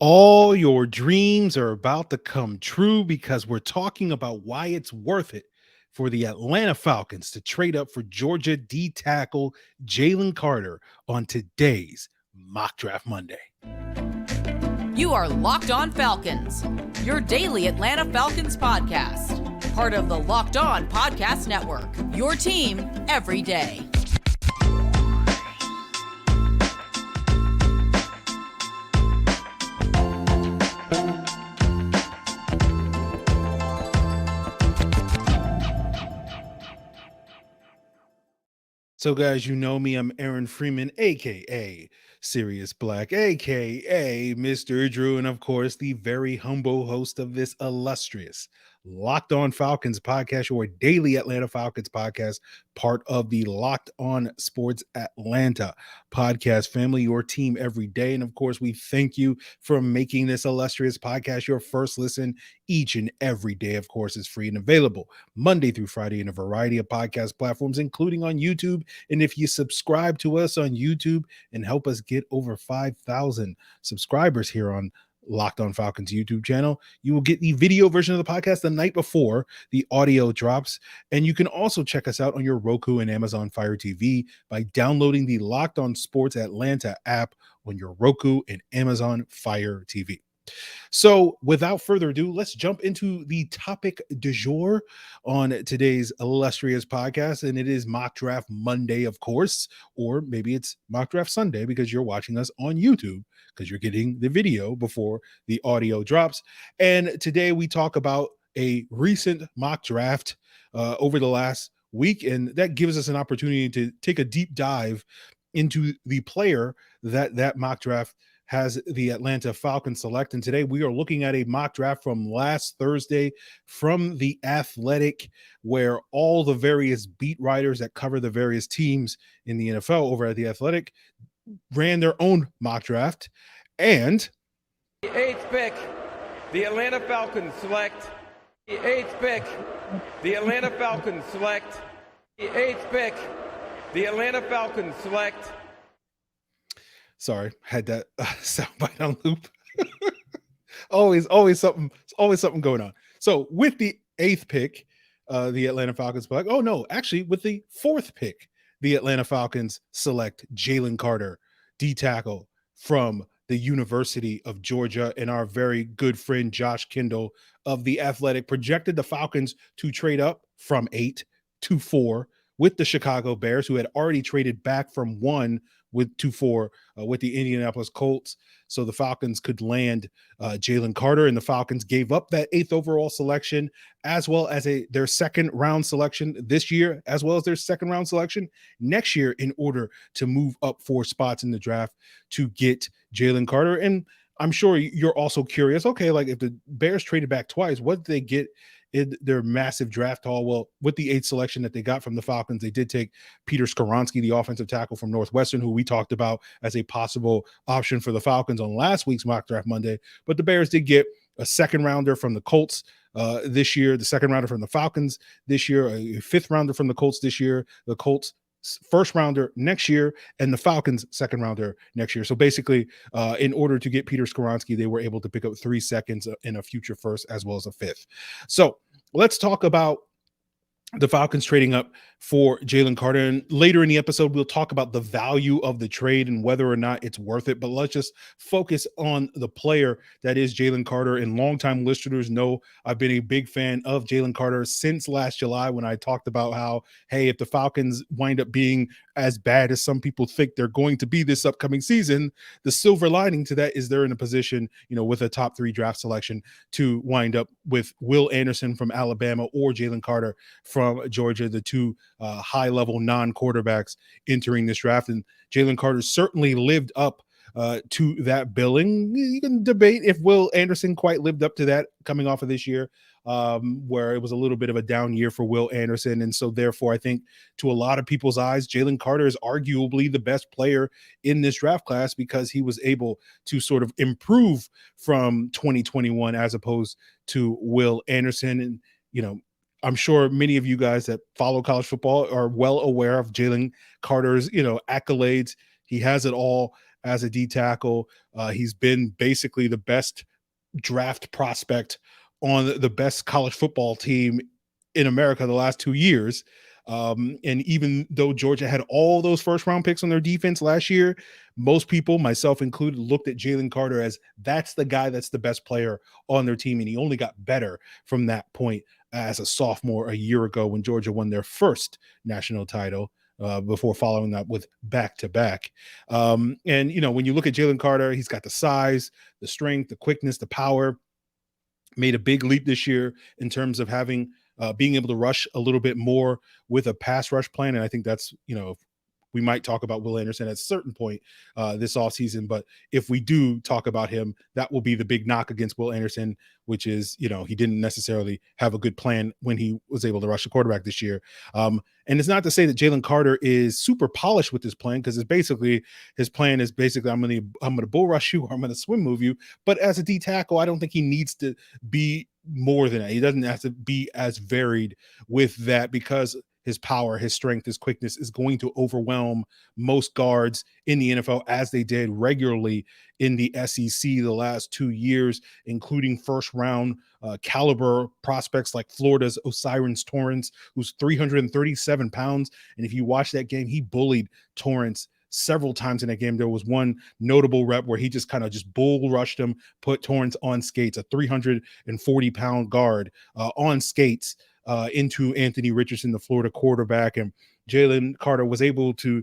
All your dreams are about to come true because we're talking about why it's worth it for the Atlanta Falcons to trade up for Georgia D tackle Jalen Carter on today's Mock Draft Monday. You are Locked On Falcons, your daily Atlanta Falcons podcast. Part of the Locked On Podcast Network, your team every day. So, guys, you know me. I'm Aaron Freeman, aka Sirius Black, aka Mr. Drew, and of course, the very humble host of this illustrious Locked On Falcons podcast, your daily Atlanta Falcons podcast, part of the Locked On Sports Atlanta podcast family, your team every day. And of course, we thank you for making this illustrious podcast your first listen each and every day. Of course, it's free and available Monday through Friday in a variety of podcast platforms, including on YouTube. And if you subscribe to us on YouTube and help us get over 5,000 subscribers here on Locked On Falcons YouTube channel, you will get the video version of the podcast the night before the audio drops. And you can also check us out on your Roku and Amazon Fire TV by downloading the Locked On Sports Atlanta app on your Roku and Amazon Fire TV. So without further ado, let's jump into the topic du jour on today's illustrious podcast. And it is Mock Draft Monday, of course, or maybe it's Mock Draft Sunday because you're watching us on YouTube because you're getting the video before the audio drops. And today we talk about a recent mock draft over the last week. And that gives us an opportunity to take a deep dive into the player that mock draft has the Atlanta Falcons select. And today we are looking at a mock draft from last Thursday from The Athletic, where all the various beat writers that cover the various teams in the NFL over at The Athletic ran their own mock draft. And the eighth pick, the Atlanta Falcons select. The eighth pick, the Atlanta Falcons select. The eighth pick, the Atlanta Falcons select. Sorry, had that soundbite on loop. always something going on. So with the eighth pick, the Atlanta Falcons select. Oh no, actually, with the fourth pick, the Atlanta Falcons select Jalen Carter, D tackle from the University of Georgia, and our very good friend Josh Kendall of The Athletic projected the Falcons to trade up from 8 to 4 with the Chicago Bears, who had already traded back from 1 to 4 with the Indianapolis Colts. So the Falcons could land Jalen Carter, and the Falcons gave up that 8th overall selection, as well as their second round selection this year, as well as their second round selection next year, in order to move up 4 spots in the draft to get Jalen Carter. And I'm sure you're also curious, okay, like if the Bears traded back twice, what did they get in their massive draft haul? Well, with the 8th selection that they got from the Falcons, they did take Peter Skoronski, the offensive tackle from Northwestern, who we talked about as a possible option for the Falcons on last week's Mock Draft Monday. But the Bears did get a second rounder from the Colts this year, the second rounder from the Falcons this year, a 5th rounder from the Colts this year, the Colts first rounder next year, and the Falcons second rounder next year. So basically, in order to get Peter Skoronski, they were able to pick up 3 seconds in a future first as well as a 5th. So let's talk about the Falcons trading up for Jalen Carter. And later in the episode, we'll talk about the value of the trade and whether or not it's worth it. But let's just focus on the player that is Jalen Carter. And longtime listeners know I've been a big fan of Jalen Carter since last July, when I talked about how, hey, if the Falcons wind up being as bad as some people think they're going to be this upcoming season, the silver lining to that is they're in a position, with a top 3 draft selection to wind up with Will Anderson from Alabama or Jalen Carter from Georgia, the 2 high-level non-quarterbacks entering this draft. And Jalen Carter certainly lived up to that billing. You can debate if Will Anderson quite lived up to that coming off of this year, where it was a little bit of a down year for Will Anderson. And so therefore, I think to a lot of people's eyes, Jalen Carter is arguably the best player in this draft class because he was able to sort of improve from 2021 as opposed to Will Anderson. And, I'm sure many of you guys that follow college football are well aware of Jalen Carter's, accolades. He has it all as a D tackle. He's been basically the best draft prospect on the best college football team in America the last 2 years. And even though Georgia had all those first round picks on their defense last year, most people, myself included, looked at Jalen Carter as that's the guy that's the best player on their team. And he only got better from that point as a sophomore a year ago when Georgia won their first national title. Before following that with back-to-back. And, when you look at Jalen Carter, he's got the size, the strength, the quickness, the power, made a big leap this year in terms of being able to rush a little bit more with a pass rush plan. And I think that's, we might talk about Will Anderson at a certain point this offseason, but if we do talk about him, that will be the big knock against Will Anderson, which is, he didn't necessarily have a good plan when he was able to rush the quarterback this year. And it's not to say that Jalen Carter is super polished with this plan, because his plan is basically I'm gonna bull rush you or I'm gonna swim move you. But as a D tackle, I don't think he needs to be more than that. He doesn't have to be as varied with that, because his power, his strength, his quickness is going to overwhelm most guards in the NFL, as they did regularly in the SEC the last 2 years, including first round caliber prospects like Florida's O'Cyrus Torrence, who's 337 pounds. And if you watch that game, he bullied Torrence several times in that game. There was one notable rep where he just kind of just bull rushed him, put Torrence on skates, a 340-pound guard on skates into Anthony Richardson, the Florida quarterback. And Jalen Carter was able to,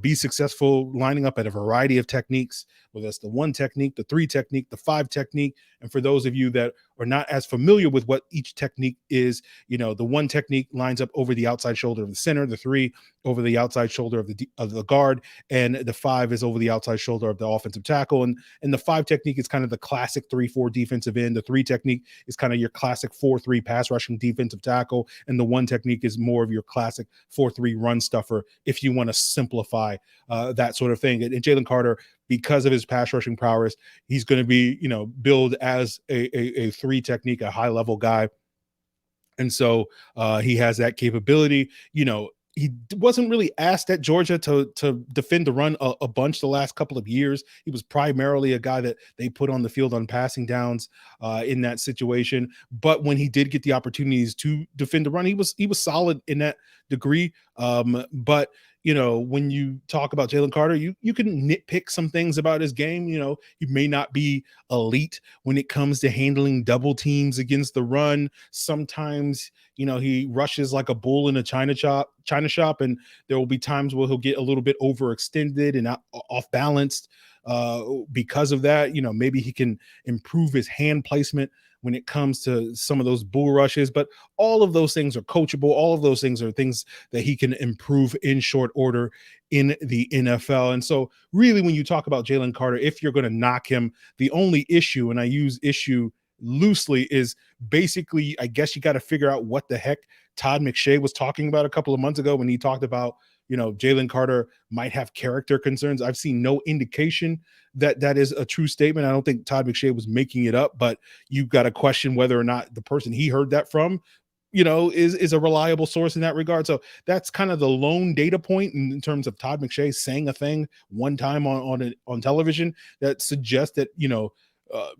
be successful lining up at a variety of techniques, whether that's the 1 technique, the 3 technique, the 5 technique. And for those of you that are not as familiar with what each technique is, the 1 technique lines up over the outside shoulder of the center, the 3 over the outside shoulder of the guard, and the 5 is over the outside shoulder of the offensive tackle. And the 5 technique is kind of the classic 3-4 defensive end. The 3 technique is kind of your classic 4-3 pass rushing defensive tackle. And the 1 technique is more of your classic 4-3 run stuffer, if you want to simplify that sort of thing. And Jalen Carter, because of his pass rushing prowess, he's going to be, billed as a 3 technique, a high level guy. And so he has that capability. He wasn't really asked at Georgia to defend the run a bunch the last couple of years. He was primarily a guy that they put on the field on passing downs in that situation. But when he did get the opportunities to defend the run, he was solid in that degree. But when you talk about Jalen Carter, you can nitpick some things about his game. He may not be elite when it comes to handling double teams against the run. Sometimes, he rushes like a bull in a china shop, and there will be times where he'll get a little bit overextended and off balanced because of that. Maybe he can improve his hand placement when it comes to some of those bull rushes, but all of those things are coachable. All of those things are things that he can improve in short order in the NFL. And so really, when you talk about Jalen Carter, if you're going to knock him, the only issue, and I use issue loosely, is basically, I guess you got to figure out what the heck Todd McShay was talking about a couple of months ago when he talked about, Jalen Carter might have character concerns. I've seen no indication that is a true statement. I don't think Todd McShay was making it up, but you've got to question whether or not the person he heard that from, is a reliable source in that regard. So that's kind of the lone data point in terms of Todd McShay saying a thing one time on television that suggests that,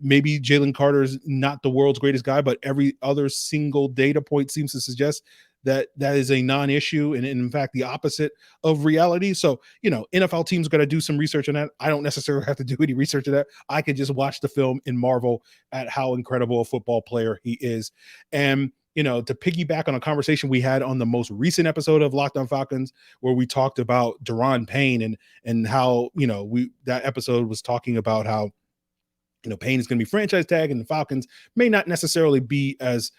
maybe Jalen Carter is not the world's greatest guy, but every other single data point seems to suggest that is a non-issue, and in fact the opposite of reality. So NFL teams got to do some research on that. I don't necessarily have to do any research on that. I could just watch the film and marvel at how incredible a football player he is. And to piggyback on a conversation we had on the most recent episode of Locked On Falcons, where we talked about Daron Payne and how that episode was talking about how Payne is going to be franchise tag, and the Falcons may not necessarily be as,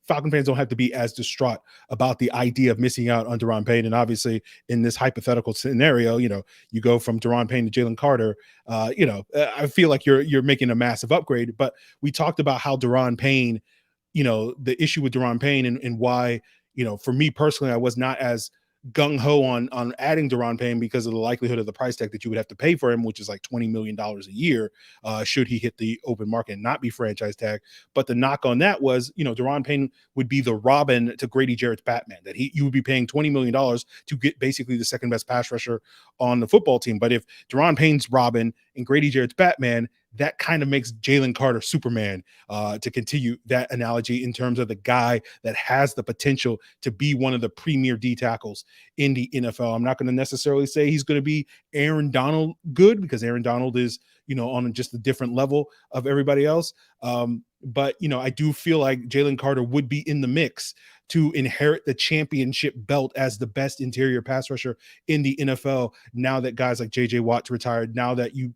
Falcon fans don't have to be as distraught about the idea of missing out on Daron Payne. And obviously in this hypothetical scenario, you go from Daron Payne to Jalen Carter, I feel like you're making a massive upgrade. But we talked about how Daron Payne, the issue with Daron Payne and why, for me personally, I was not as gung-ho on adding Daron Payne because of the likelihood of the price tag that you would have to pay for him, which is like $20 million a year, should he hit the open market and not be franchise tag. But the knock on that was, Daron Payne would be the Robin to Grady Jarrett's Batman, that you would be paying $20 million to get basically the second best pass rusher on the football team. But if Daron Payne's Robin and Grady Jarrett's Batman, that kind of makes Jalen Carter Superman, to continue that analogy, in terms of the guy that has the potential to be one of the premier D tackles in the NFL. I'm not going to necessarily say he's going to be Aaron Donald good, because Aaron Donald is, on just a different level of everybody else. But, I do feel like Jalen Carter would be in the mix to inherit the championship belt as the best interior pass rusher in the NFL, now that guys like J.J. Watt's retired, now that you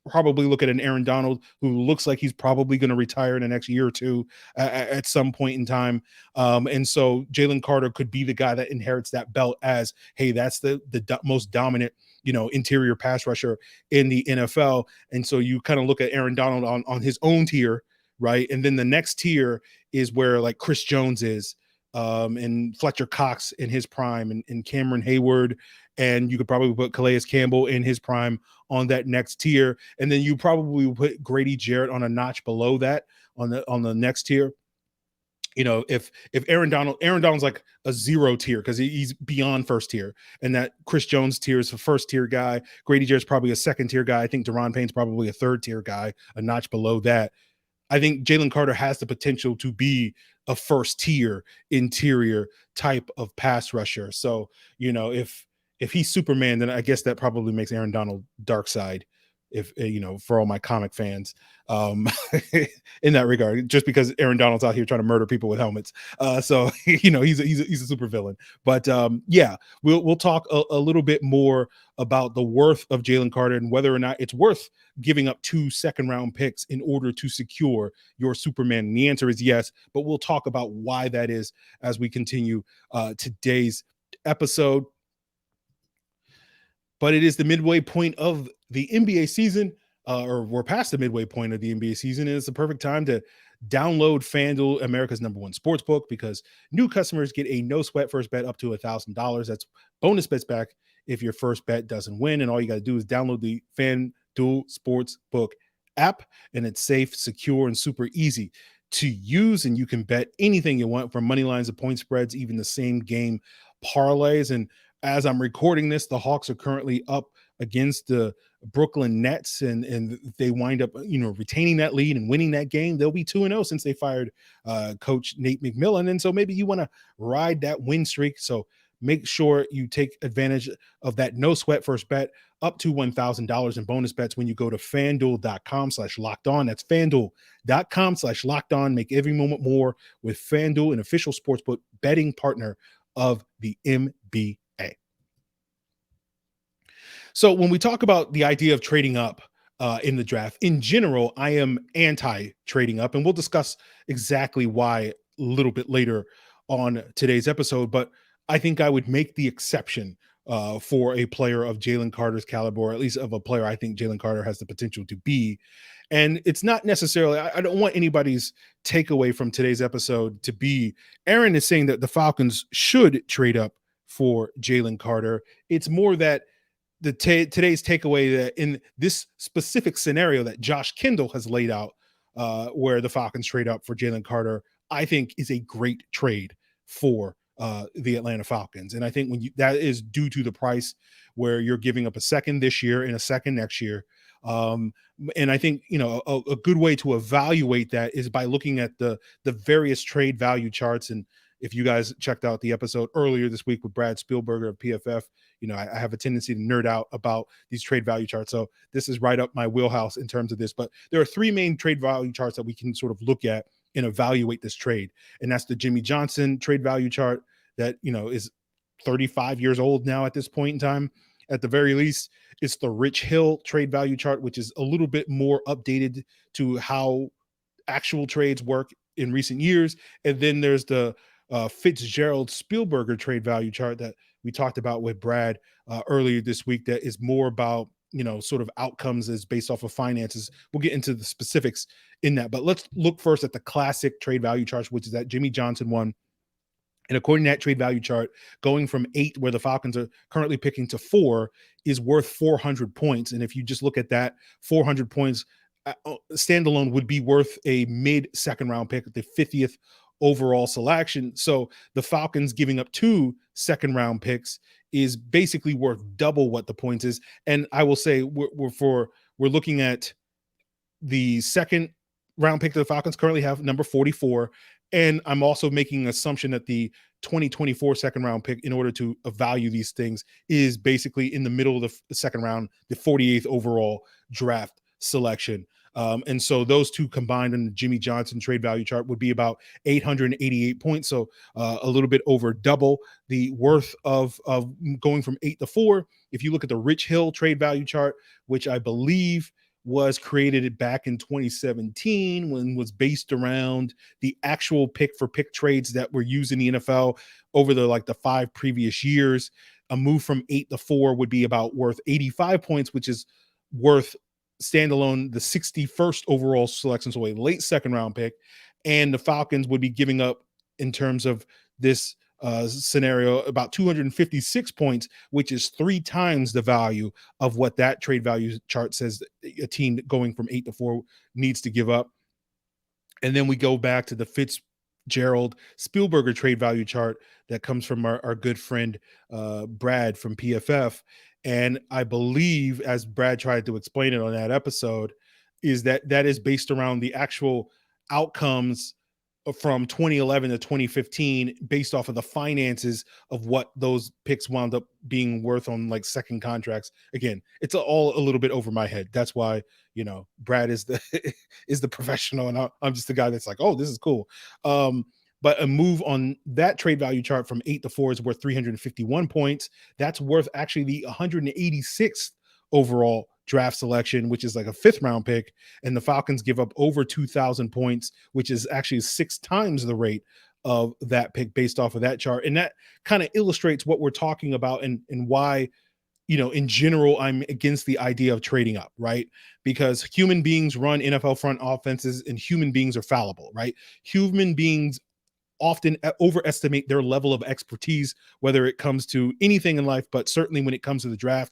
probably look at an Aaron Donald who looks like he's probably going to retire in the next year or two at some point in time. And so Jalen Carter could be the guy that inherits that belt as, hey, that's the most dominant, interior pass rusher in the NFL. And so you kind of look at Aaron Donald on his own tier, right? And then the next tier is where like Chris Jones is, and Fletcher Cox in his prime, and Cameron Hayward, and you could probably put Calais Campbell in his prime on that next tier, and then you probably put Grady Jarrett on a notch below that on the next tier. If Aaron Donald's like a 0 tier because he's beyond first tier, and that Chris Jones tier is a first tier guy. Grady Jarrett's probably a second tier guy. I think Daron Payne's probably a third tier guy, a notch below that. I think Jalen Carter has the potential to be a first tier interior type of pass rusher. So, if he's Superman, then I guess that probably makes Aaron Donald dark side, if for all my comic fans, in that regard, just because Aaron Donald's out here trying to murder people with helmets. So he's a super villain. But yeah, we'll talk a little bit more about the worth of Jalen Carter and whether or not it's worth giving up 2 second-round picks in order to secure your Superman. And the answer is yes, but we'll talk about why that is as we continue today's episode. But it is the midway point of the NBA season, or we're past the midway point of the NBA season, and it's the perfect time to download FanDuel, America's #1 sportsbook, because new customers get a no-sweat first bet up to $1,000. That's bonus bets back if your first bet doesn't win, and all you got to do is download the FanDuel Sportsbook app, and it's safe, secure, and super easy to use, and you can bet anything you want, from money lines to point spreads, even the same game parlays. And as I'm recording this, the Hawks are currently up against the Brooklyn Nets, and they wind up, retaining that lead and winning that game. They'll be 2-0 since they fired Coach Nate McMillan. And so maybe you want to ride that win streak. So make sure you take advantage of that no sweat first bet up to $1,000 in bonus bets when you go to FanDuel.com/lockedon. That's FanDuel.com/lockedon. Make every moment more with FanDuel, an official sportsbook betting partner of the NBA. So when we talk about the idea of trading up in the draft, in general, I am anti-trading up, and we'll discuss exactly why a little bit later on today's episode. But I think I would make the exception for a player of Jalen Carter's caliber, or at least of a player I think Jalen Carter has the potential to be. And it's not necessarily, I don't want anybody's takeaway from today's episode to be, Aaron is saying that the Falcons should trade up for Jalen Carter. It's more that today's takeaway that in this specific scenario that Josh Kendall has laid out, where the Falcons trade up for Jalen Carter, I think is a great trade for the Atlanta Falcons. And I think that is due to the price, where you're giving up a second this year and a second next year. And I think, a good way to evaluate that is by looking at the various trade value charts. And if you guys checked out the episode earlier this week with Brad Spielberger of PFF, I have a tendency to nerd out about these trade value charts. So this is right up my wheelhouse in terms of this. But there are 3 main trade value charts that we can sort of look at and evaluate this trade. And that's the Jimmy Johnson trade value chart that, is 35 years old now at this point in time. At the very least, it's the Rich Hill trade value chart, which is a little bit more updated to how actual trades work in recent years. And then there's the Fitzgerald Spielberger trade value chart that we talked about with Brad earlier this week, that is more about, sort of outcomes as based off of finances. We'll get into the specifics in that, but let's look first at the classic trade value charts, which is that Jimmy Johnson one. And according to that trade value chart, going from 8, where the Falcons are currently picking, to 4 is worth 400 points. And if you just look at that, 400 points standalone would be worth a mid-second round pick, the 50th overall selection. So the Falcons giving up 2 second-round picks is basically worth double what the points is. And I will say we're looking at the second round pick that the Falcons currently have, number 44. And I'm also making an assumption that the 2024 second round pick, in order to value these things, is basically in the middle of the second round, the 48th overall draft selection. And so those two combined in the Jimmy Johnson trade value chart would be about 888 points. So a little bit over double the worth of going from 8 to 4. If you look at the Rich Hill trade value chart, which I believe was created back in 2017, when was based around the actual pick for pick trades that were used in the NFL over the 5 previous years, a move from 8 to 4 would be about worth 85 points, which is worth standalone the 61st overall selection, so a late second round pick. And the Falcons would be giving up, in terms of this scenario, about 256 points, which is 3 times the value of what that trade value chart says a team going from 8 to 4 needs to give up. And then we go back to the Fitzgerald Spielberger trade value chart that comes from our good friend Brad from PFF. And I believe, as Brad tried to explain it on that episode, is that is based around the actual outcomes from 2011 to 2015, based off of the finances of what those picks wound up being worth on second contracts. Again, it's all a little bit over my head. That's why, Brad is the is the professional, and I'm just the guy that's like, oh, this is cool. But a move on that trade value chart from 8 to 4 is worth 351 points. That's worth actually the 186th overall draft selection, which is a 5th round pick. And the Falcons give up over 2,000 points, which is actually 6 times the rate of that pick based off of that chart. And that kind of illustrates what we're talking about and why, in general, I'm against the idea of trading up, right? Because human beings run NFL front offenses, and human beings are fallible, right? Human beings often overestimate their level of expertise, whether it comes to anything in life, but certainly when it comes to the draft.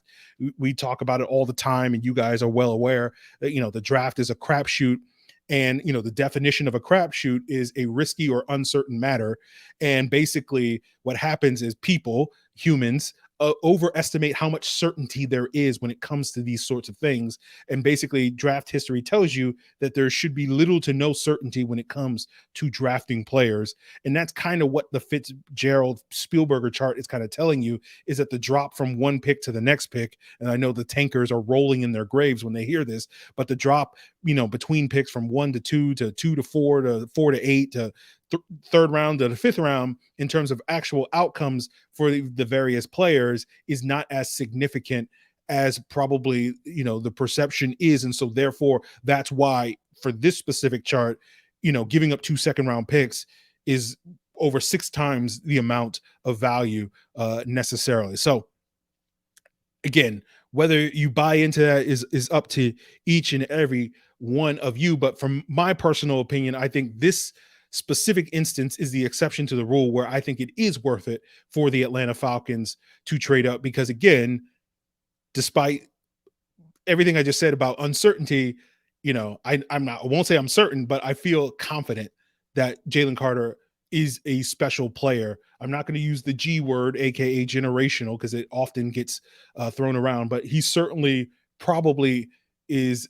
We talk about it all the time, and you guys are well aware that, the draft is a crapshoot. And, the definition of a crapshoot is a risky or uncertain matter. And basically what happens is humans, overestimate how much certainty there is when it comes to these sorts of things. And basically draft history tells you that there should be little to no certainty when it comes to drafting players. And that's kind of what the Fitzgerald Spielberger chart is kind of telling you, is that the drop from one pick to the next pick, and I know the tankers are rolling in their graves when they hear this, but the drop, between picks from 1 to 2 to 2 to 4 to 4 to 8 to third round to the 5th round, in terms of actual outcomes for the various players, is not as significant as probably the perception is. And so therefore that's why for this specific chart, giving up 2 second round picks is over 6 times the amount of value necessarily. So again, whether you buy into that is up to each and every one of you. But from my personal opinion, I think this specific instance is the exception to the rule, where I think it is worth it for the Atlanta Falcons to trade up, because again, despite everything I just said about uncertainty, I won't say I'm certain, but I feel confident that Jalen Carter is a special player. I'm not going to use the G word, aka generational, because it often gets thrown around, but he certainly probably is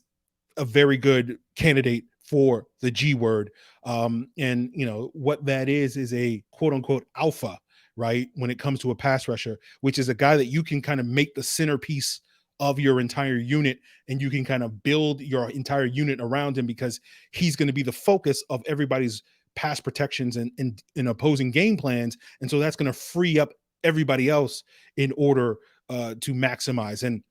a very good candidate for the G word. And what that is a quote unquote alpha, right? When it comes to a pass rusher, which is a guy that you can kind of make the centerpiece of your entire unit, and you can kind of build your entire unit around him, because he's going to be the focus of everybody's pass protections and opposing game plans. And so that's going to free up everybody else in order to maximize. And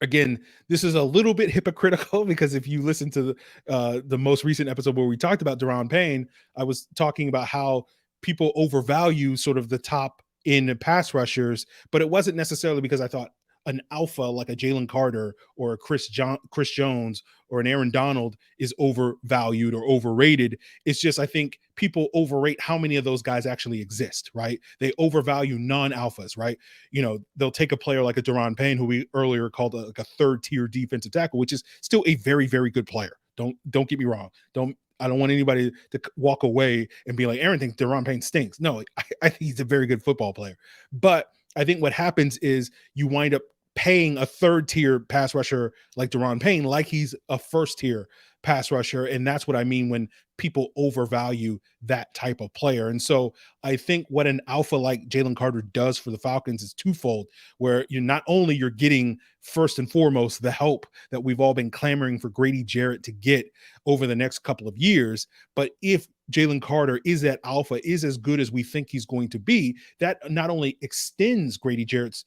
again, this is a little bit hypocritical, because if you listen to the most recent episode where we talked about Daron Payne, I was talking about how people overvalue sort of the top in pass rushers, but it wasn't necessarily because I thought an alpha like a Jalen Carter or a Chris Jones or an Aaron Donald is overvalued or overrated. It's just, I think people overrate how many of those guys actually exist, right? They overvalue non-alphas, right? They'll take a player like a Daron Payne, who we earlier called like a third-tier defensive tackle, which is still a very, very good player. Don't get me wrong. I don't want anybody to walk away and be like, Aaron thinks Daron Payne stinks. No, I think he's a very good football player. But I think what happens is you wind up paying a third-tier pass rusher like Daron Payne like he's a first-tier pass rusher, and that's what I mean when people overvalue that type of player. And so I think what an alpha like Jalen Carter does for the Falcons is twofold, where you're getting first and foremost the help that we've all been clamoring for Grady Jarrett to get over the next couple of years. But if Jalen Carter is that alpha, is as good as we think he's going to be, that not only extends Grady Jarrett's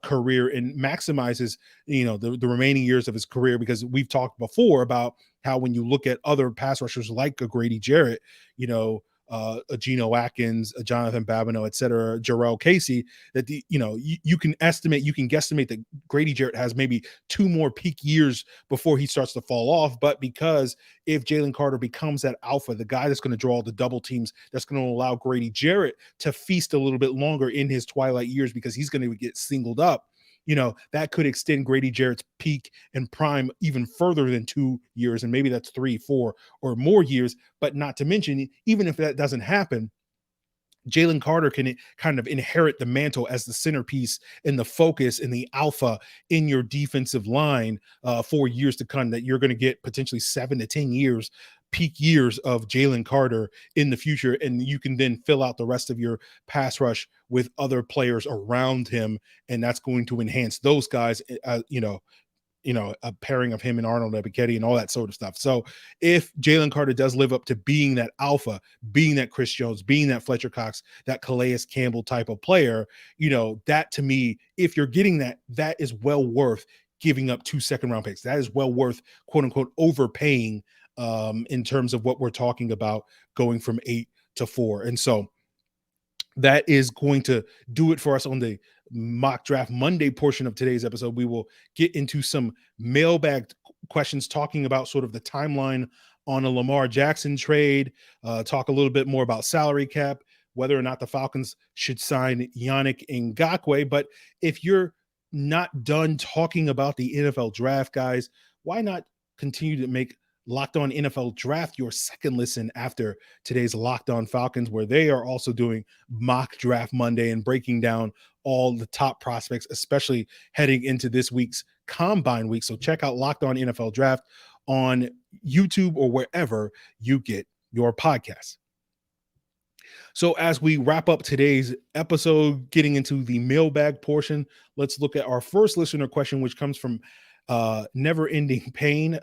career and maximizes the remaining years of his career, because we've talked before about how when you look at other pass rushers like a Grady Jarrett, a Geno Atkins, a Jonathan Babineau, et cetera, Jarrell Casey, that you can guesstimate that Grady Jarrett has maybe 2 more peak years before he starts to fall off. But because if Jalen Carter becomes that alpha, the guy that's going to draw the double teams, that's going to allow Grady Jarrett to feast a little bit longer in his twilight years because he's going to get singled up, that could extend Grady Jarrett's peak and prime even further than 2 years. And maybe that's 3, 4 or more years. But not to mention, even if that doesn't happen, Jalen Carter can kind of inherit the mantle as the centerpiece and the focus and the alpha in your defensive line for years to come, that you're going to get potentially 7 to 10 years, peak years of Jalen Carter in the future. And you can then fill out the rest of your pass rush with other players around him. And that's going to enhance those guys, a pairing of him and Arnold Ebiketie and all that sort of stuff. So if Jalen Carter does live up to being that alpha, being that Chris Jones, being that Fletcher Cox, that Calais Campbell type of player, that to me, if you're getting that is well worth giving up 2 second-round picks. That is well worth, quote unquote, overpaying in terms of what we're talking about going from 8 to 4. And so that is going to do it for us on the Mock Draft Monday portion of today's episode. We will get into some mailbag questions talking about sort of the timeline on a Lamar Jackson trade, talk a little bit more about salary cap, whether or not the Falcons should sign Yannick Ngakoue. But if you're not done talking about the NFL draft, guys, why not continue to make Locked On NFL Draft your second listen after today's Locked On Falcons, where they are also doing Mock Draft Monday and breaking down all the top prospects, especially heading into this week's Combine week. So check out Locked On NFL Draft on YouTube or wherever you get your podcasts. So as we wrap up today's episode, getting into the mailbag portion, let's look at our first listener question, which comes from Never Ending Pain.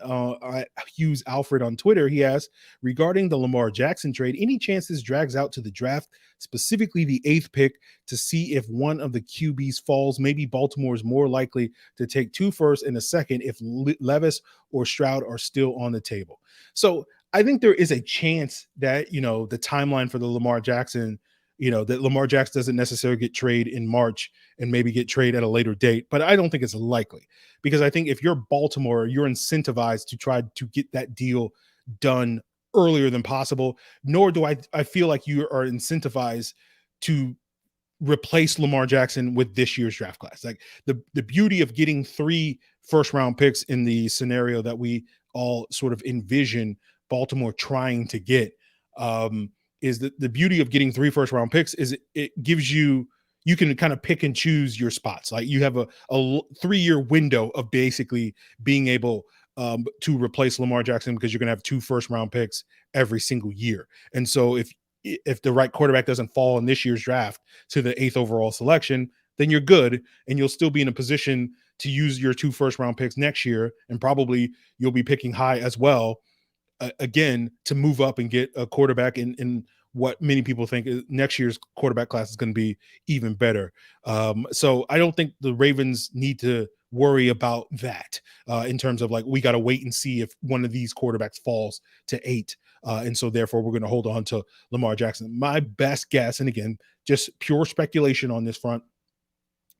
Hughes Alfred on Twitter. He asks, regarding the Lamar Jackson trade, any chance this drags out to the draft, specifically the 8th pick, to see if one of the QBs falls? Maybe Baltimore is more likely to take 2 firsts and a second if Levis or Stroud are still on the table. So I think there is a chance that, the timeline for the Lamar Jackson, that Lamar Jackson doesn't necessarily get traded in March and maybe get traded at a later date. But I don't think it's likely, because I think if you're Baltimore, you're incentivized to try to get that deal done earlier than possible. Nor do I feel like you are incentivized to replace Lamar Jackson with this year's draft class. Like the beauty of getting 3 first-round picks in the scenario that we all sort of envision Baltimore trying to get, is that the beauty of getting 3 first-round picks is it gives you can kind of pick and choose your spots. Like you have a 3-year window of basically being able to replace Lamar Jackson, because you're going to have 2 first-round picks every single year. And so if the right quarterback doesn't fall in this year's draft to the 8th overall selection, then you're good, and you'll still be in a position to use your 2 first-round picks next year, and probably you'll be picking high as well, again, to move up and get a quarterback in what many people think next year's quarterback class is going to be even better. So I don't think the Ravens need to worry about that in terms of like, we got to wait and see if one of these quarterbacks falls to 8. And so therefore we're going to hold on to Lamar Jackson. My best guess, and again, just pure speculation on this front,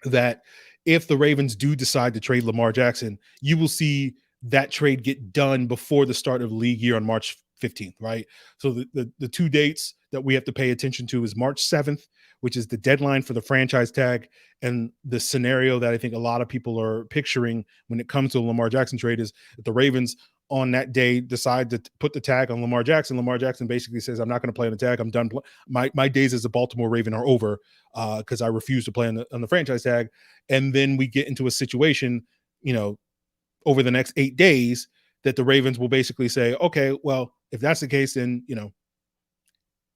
that if the Ravens do decide to trade Lamar Jackson, you will see that trade get done before the start of the league year on March 15th, right? So the two dates that we have to pay attention to is March 7th, which is the deadline for the franchise tag. And the scenario that I think a lot of people are picturing when it comes to the Lamar Jackson trade is that the Ravens on that day decide to put the tag on Lamar Jackson. Lamar Jackson basically says, I'm not going to play on the tag. I'm done. My days as a Baltimore Raven are over because I refuse to play on the franchise tag. And then we get into a situation, over the next 8 days that the Ravens will basically say, okay, well, if that's the case, then,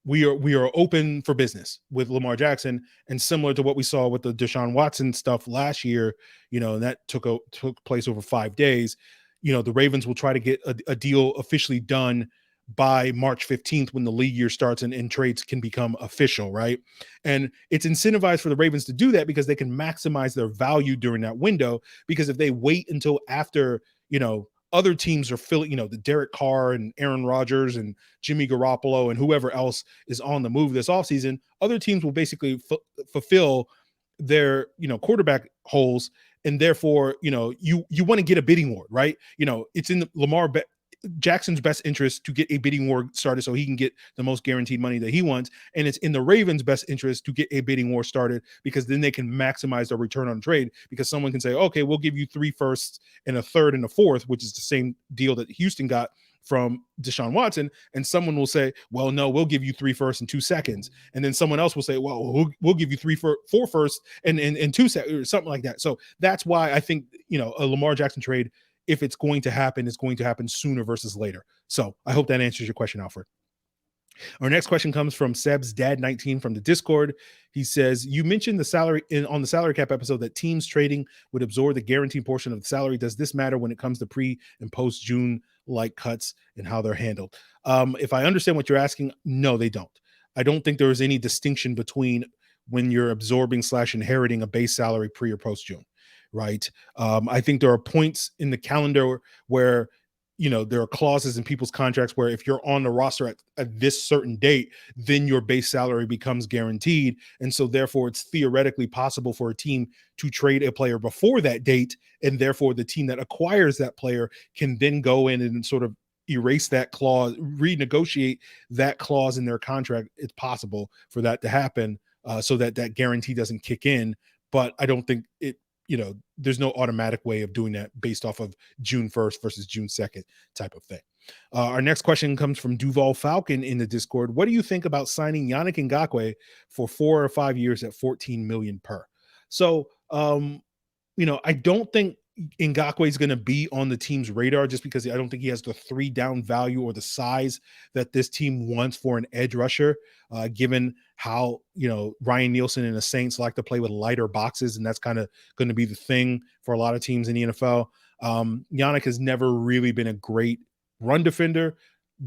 we are open for business with Lamar Jackson. And similar to what we saw with the Deshaun Watson stuff last year, and that took place over 5 days, the Ravens will try to get a deal officially done by March 15th when the league year starts and trades can become official, right? And it's incentivized for the Ravens to do that because they can maximize their value during that window. Because if they wait until after, other teams are filling, the Derek Carr and Aaron Rodgers and Jimmy Garoppolo and whoever else is on the move this offseason, other teams will basically fulfill their, quarterback holes. And therefore, you want to get a bidding war, right? It's in Lamar Jackson's best interest to get a bidding war started so he can get the most guaranteed money that he wants. And it's in the Ravens' best interest to get a bidding war started because then they can maximize their return on trade, because someone can say, okay, we'll give you 3 firsts and a third and a fourth, which is the same deal that Houston got from Deshaun Watson. And someone will say, well, no, we'll give you 3 firsts and 2 seconds. And then someone else will say, well, we'll give you 4 firsts and 2 seconds or something like that. So that's why I think, a Lamar Jackson trade, if it's going to happen, it's going to happen sooner versus later. So I hope that answers your question, Alfred. Our next question comes from Seb's Dad 19 from the Discord. He says, you mentioned the salary on the salary cap episode that teams trading would absorb the guaranteed portion of the salary. Does this matter when it comes to pre and post June like cuts and how they're handled? If I understand what you're asking, no, they don't. I don't think there is any distinction between when you're absorbing / inheriting a base salary pre or post June. Right. I think there are points in the calendar where, there are clauses in people's contracts where if you're on the roster at this certain date, then your base salary becomes guaranteed. And so therefore it's theoretically possible for a team to trade a player before that date. And therefore the team that acquires that player can then go in and sort of erase that clause, renegotiate that clause in their contract. It's possible for that to happen so that guarantee doesn't kick in. But I don't think there's no automatic way of doing that based off of June 1st versus June 2nd type of thing. Our next question comes from Duval Falcon in the Discord. What do you think about signing Yannick Ngakoue for 4 or 5 years at $14 million per? So, I don't think Ngakoue is going to be on the team's radar just because I don't think he has the 3 down value or the size that this team wants for an edge rusher, given how, Ryan Nielsen and the Saints like to play with lighter boxes. And that's kind of going to be the thing for a lot of teams in the NFL. Yannick has never really been a great run defender.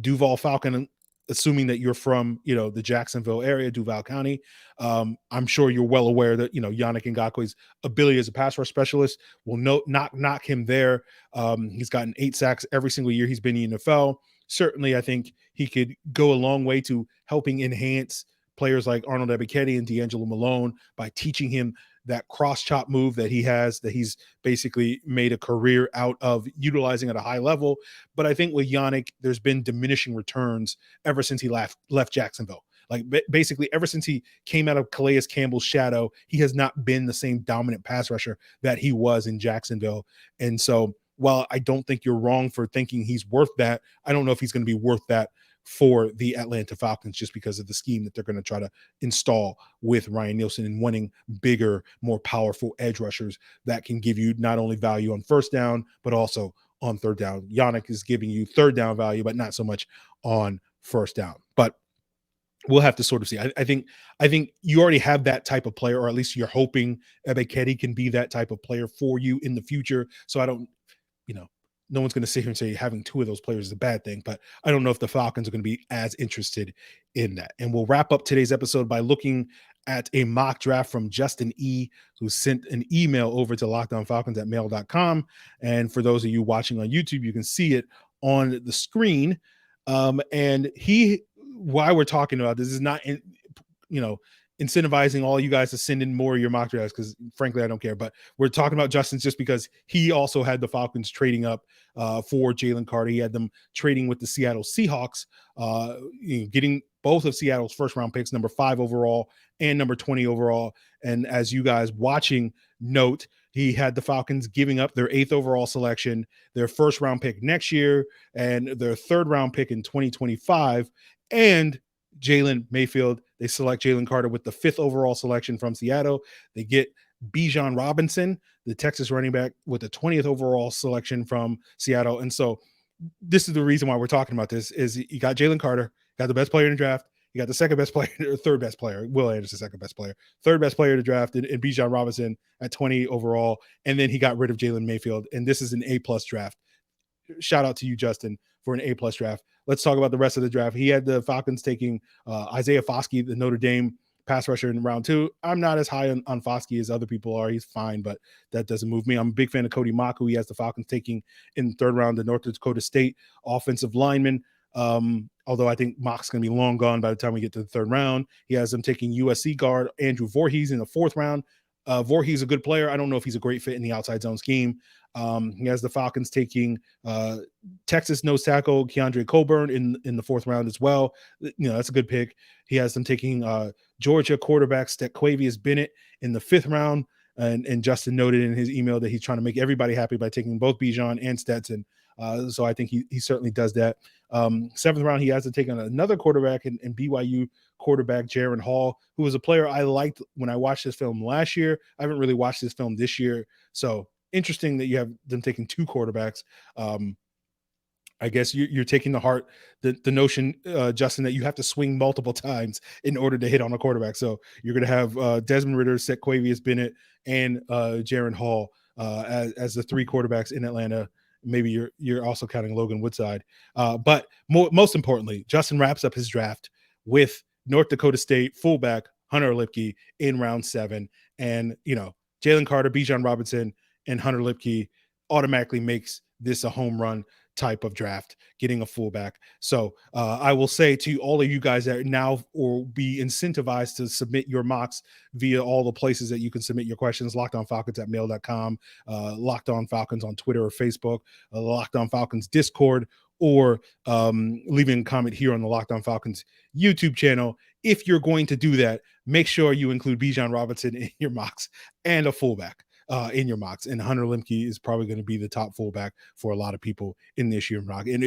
Duval Falcon, assuming that you're from, the Jacksonville area, Duval County, I'm sure you're well aware that, Yannick Ngakoue's ability as a pass rush specialist will not knock him there. He's gotten 8 sacks every single year he's been in the NFL. Certainly, I think he could go a long way to helping enhance players like Arnold Ebiketie and D'Angelo Malone by teaching him that cross chop move that he has, that he's basically made a career out of utilizing at a high level. But I think with Yannick, there's been diminishing returns ever since he left Jacksonville. Like basically ever since he came out of Calais Campbell's shadow, he has not been the same dominant pass rusher that he was in Jacksonville. And so while I don't think you're wrong for thinking he's worth that, I don't know if he's going to be worth that for the Atlanta Falcons just because of the scheme that they're going to try to install with Ryan Nielsen and wanting bigger, more powerful edge rushers that can give you not only value on first down, but also on third down. Yannick is giving you third down value, but not so much on first down. But we'll have to sort of see. I think you already have that type of player, or at least you're hoping Ebiketie can be that type of player for you in the future. So I don't, no one's going to sit here and say having 2 of those players is a bad thing, but I don't know if the Falcons are going to be as interested in that. And we'll wrap up today's episode by looking at a mock draft from Justin E., who sent an email over to lockdownfalcons@mail.com. And for those of you watching on YouTube, you can see it on the screen. And why we're talking about this is not, incentivizing all you guys to send in more of your mock drafts because frankly I don't care, but we're talking about Justin's just because he also had the Falcons trading up for Jalen Carter. He had them trading with the Seattle Seahawks, getting both of Seattle's first round picks, number 5 overall and number 20 overall. And as you guys watching note, he had the Falcons giving up their 8th overall selection, their first round pick next year, and their 3rd round pick in 2025. And Jalen Mayfield, they select Jalen Carter with the 5th overall selection from Seattle. They get Bijan Robinson, the Texas running back, with the 20th overall selection from Seattle. And so this is the reason why we're talking about this is you got Jalen Carter, got the best player in the draft. You got the second best player, or third best player. Will Anderson, second best player, third best player to draft in Bijan Robinson at 20 overall. And then he got rid of Jalen Mayfield. And this is an A+ draft. Shout out to you, Justin, for an A+ draft. Let's talk about the rest of the draft. He had the Falcons taking Isaiah Foskey, the Notre Dame pass rusher, in round 2. I'm not as high on Foskey as other people are. He's fine, but that doesn't move me. I'm a big fan of Cody Mock, who he has the Falcons taking in the 3rd round, the North Dakota State offensive lineman. Although I think Mock's going to be long gone by the time we get to the 3rd round. He has them taking USC guard Andrew Voorhees in the 4th round. Voorhees is a good player. I don't know if he's a great fit in the outside zone scheme. He has the Falcons taking Texas nose tackle Keandre Coburn in the 4th round as well. That's a good pick. He has them taking Georgia quarterback Stequavius Bennett in the 5th round. And Justin noted in his email that he's trying to make everybody happy by taking both Bijan and Stetson. So I think he certainly does that. 7th round, he has to take on another quarterback and BYU quarterback Jaron Hall, who was a player I liked when I watched this film last year. I haven't really watched this film this year. So interesting that you have them taking 2 quarterbacks. I guess you're taking the notion, Justin, that you have to swing multiple times in order to hit on a quarterback. So you're going to have Desmond Ridder, Stequavius Bennett, and Jaron Hall as the 3 quarterbacks in Atlanta. Maybe you're also counting Logan Woodside. But most importantly, Justin wraps up his draft with North Dakota State fullback Hunter Lipke in round 7. And, Jalen Carter, Bijan Robinson, and Hunter Lipke automatically makes this a home run type of draft, getting a fullback. So I will say to all of you guys that now will be incentivized to submit your mocks via all the places that you can submit your questions, lockedonfalcons@mail.com, Locked On Falcons on Twitter or Facebook, Locked On Falcons Discord, or leaving a comment here on the Locked On Falcons YouTube channel. If you're going to do that, make sure you include Bijan Robinson in your mocks and a fullback in your mocks. And Hunter Lipke is probably going to be the top fullback for a lot of people in this year mock. And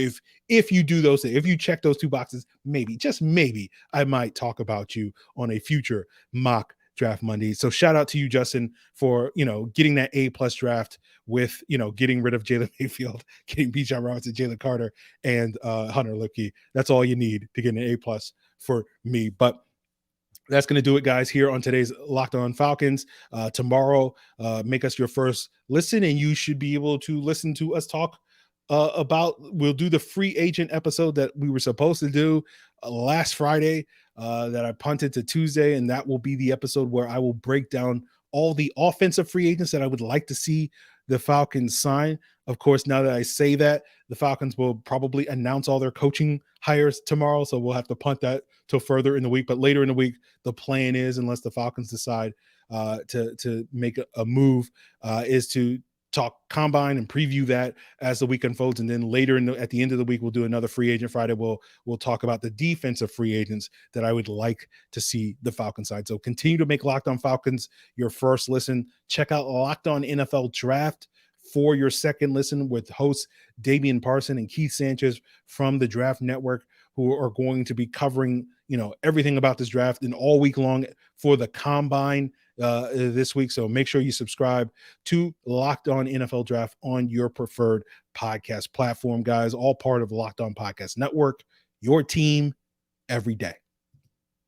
if you do those things, if you check those 2 boxes, maybe, just maybe, I might talk about you on a future mock draft Monday. So shout out to you, Justin, for getting that A+ draft with getting rid of Jalen Mayfield, getting Bijan Robinson, Jalen Carter, and Hunter Lipke. That's all you need to get an A+ for me. But that's going to do it, guys, here on today's Locked On Falcons. Tomorrow, make us your first listen, and you should be able to listen to us talk we'll do the free agent episode that we were supposed to do last Friday that I punted to Tuesday, and that will be the episode where I will break down all the offensive free agents that I would like to see the Falcons sign. Of course, now that I say that, the Falcons will probably announce all their coaching hires tomorrow, so we'll have to punt that till further in the week. But later in the week, the plan is, unless the Falcons decide to make a move, is to talk combine and preview that as the week unfolds. And then later at the end of the week, we'll do another free agent Friday. We'll talk about the defensive free agents that I would like to see the Falcons side. So continue to make Locked On Falcons your first listen. Check out Locked On NFL Draft for your second listen with hosts Damian Parson and Keith Sanchez from the Draft Network, who are going to be covering, everything about this draft and all week long for the combine this week. So make sure you subscribe to Locked On NFL Draft on your preferred podcast platform, guys, all part of Locked On Podcast Network, your team every day.